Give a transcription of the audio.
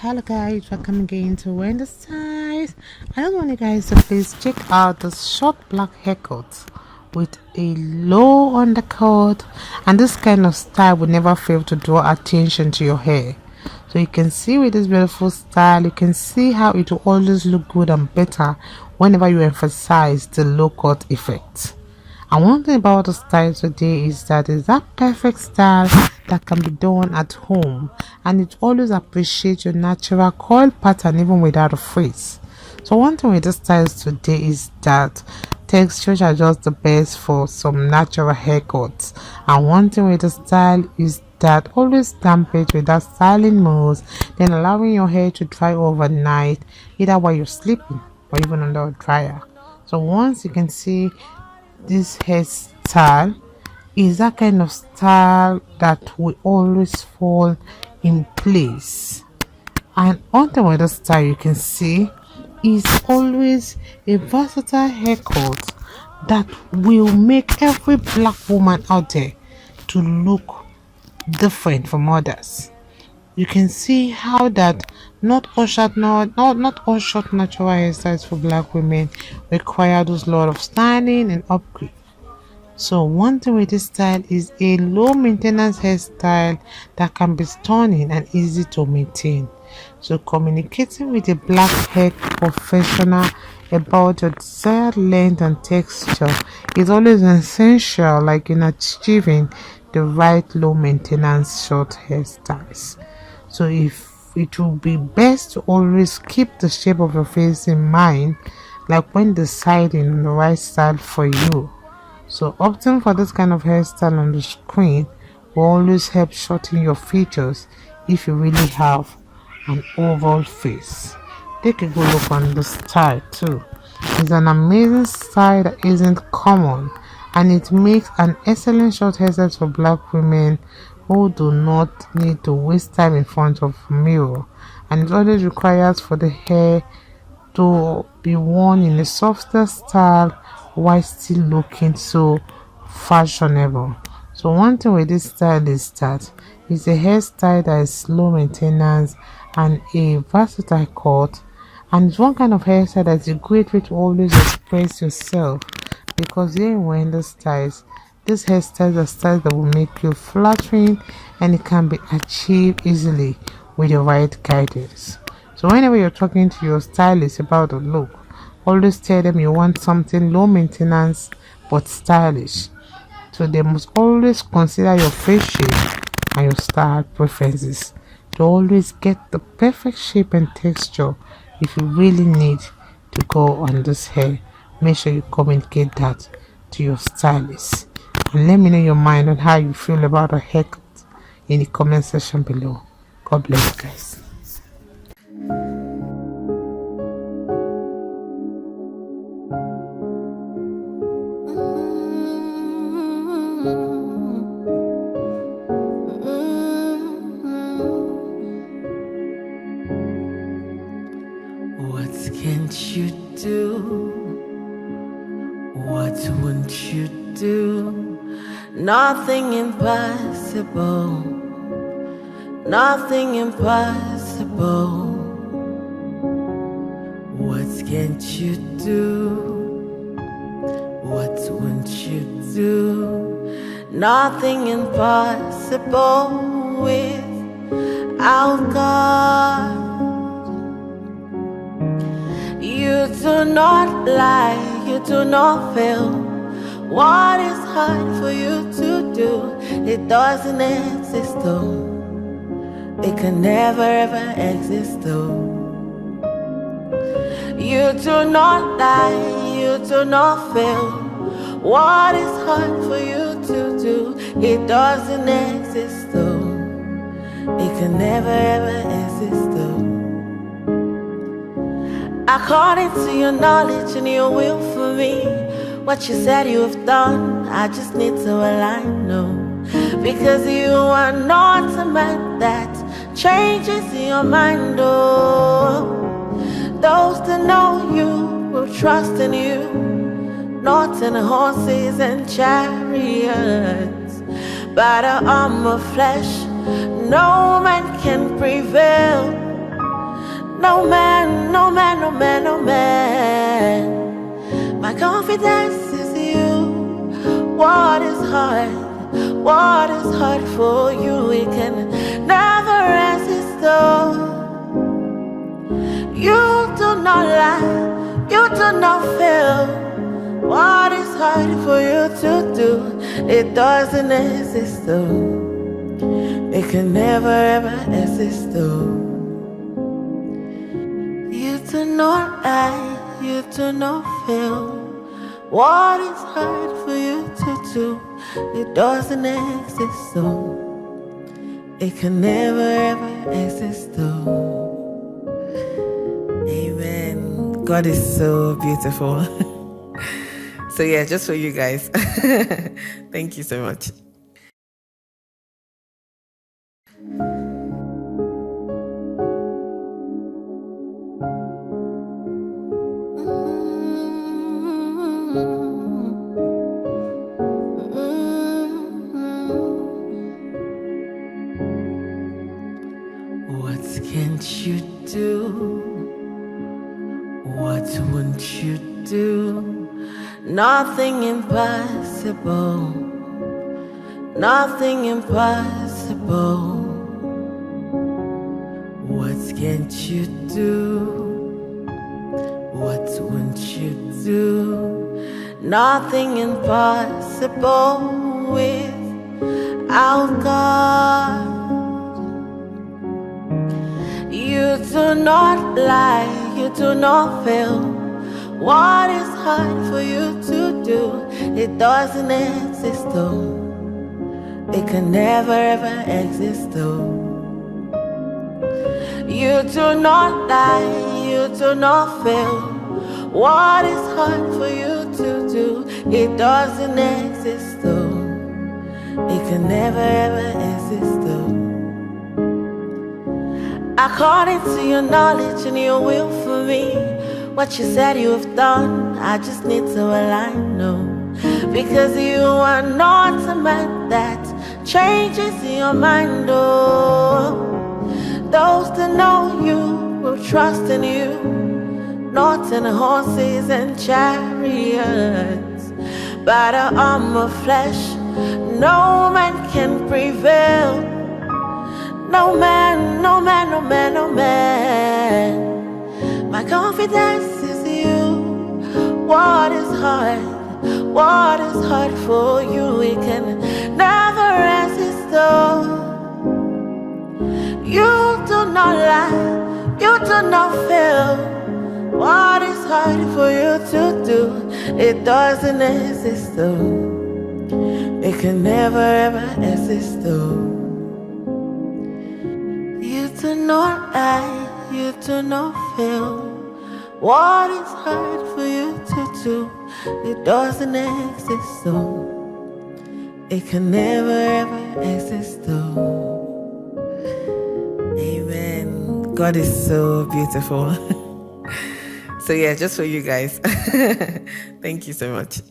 Hello guys, welcome again to Wendy Styles. I just want you guys to please check out this short black haircut with a low undercut, and this kind of style will never fail to draw attention to your hair. So you can see with this beautiful style, you can see how it will always look good and better whenever you emphasize the low cut effect. And one thing about the style today is that it's that perfect style that can be done at home, and it always appreciates your natural coil pattern even without a frizz. So one thing with the styles today is that textures are just the best for some natural haircuts, and one thing with the style is that always damp it with that styling mousse, then allowing your hair to dry overnight, either while you're sleeping or even under a dryer. So once you can see, this hairstyle is that kind of style that will always fall in place. And on the other style, you can see is always a versatile haircut that will make every black woman out there to look different from others. You can see how that not all short natural hairstyles for black women require those lot of styling and upgrade. So one thing with this style is a low maintenance hairstyle that can be stunning and easy to maintain. So communicating with a black hair professional about your desired length and texture is always essential, like in achieving the right low maintenance short hairstyles. So it will be best to always keep the shape of your face in mind, like when deciding on the right style for you. So opting for this kind of hairstyle on the screen will always help shorten your features if you really have an oval face. Take a good look on the style too. It's an amazing style that isn't common, and it makes an excellent short hairstyle for black women who do not need to waste time in front of a mirror, and it always requires for the hair to be worn in a softer style while still looking so fashionable. So one thing with this style is that it's a hairstyle that is low maintenance and a versatile cut, and it's one kind of hairstyle that's a great way to always express yourself, because here in Wendy Styles, these hairstyles are styles that will make you flattering, and it can be achieved easily with the right guidance. So whenever you're talking to your stylist about the look, always tell them you want something low maintenance but stylish. So they must always consider your face shape and your style preferences to always get the perfect shape and texture. If you really need to go on this hair, make sure you communicate that to your stylist, and let me know your mind on how you feel about a haircut in the comment section below. God bless you guys. What can't you do? What won't you do? Nothing impossible. Nothing impossible. What can't you do? What won't you do? Nothing impossible without God. You do not lie, you do not fail. What is hard for you to do? It doesn't exist though. It can never ever exist though. You do not lie, you do not fail. What is hard for you to do? It doesn't exist though. It can never ever exist though. According to your knowledge and your will for me, what you said you have done, I just need to align, no. Because you are not a man that changes your mind, oh. Those that know you will trust in you, not in horses and chariots, but an arm of flesh. No man can prevail. No man, no man, no man, no man. My confidence is you. What is hard? What is hard for you? We can never resist though. You do not lie, you do not fail. What is hard for you to do? It doesn't exist though. It can never ever exist though. You do not lie, you do not fail. What is hard for you to do? It doesn't exist though. It can never ever exist though. Amen. God is so beautiful. So yeah, just for you guys. Thank you so much. What can't you do? What won't you do? Nothing impossible. Nothing impossible. What can't you do? What won't you do? Nothing impossible without God. You do not lie, you do not fail. What is hard for you to do? It doesn't exist though. It can never ever exist though. You do not lie, you do not fail. What is hard for you to do? It doesn't exist though. It can never ever exist though. According to your knowledge and your will for me, what you said you have done, I just need to align, no. Because you are not a man that changes your mind, oh. Those that know you will trust in you, not in horses and chariots. By the arm of flesh, no man can prevail. No man, no man, no man, no man. My confidence is you. What is hard? What is hard for you? We can never resist though. You do not lie, you do not fail. What is hard for you to do? It doesn't exist though. It can never ever exist though. You do not lie, you do not fail. What is hard for you to do? It doesn't exist though. It can never ever exist though. Amen. God is so beautiful. So yeah, just for you guys. Thank you so much.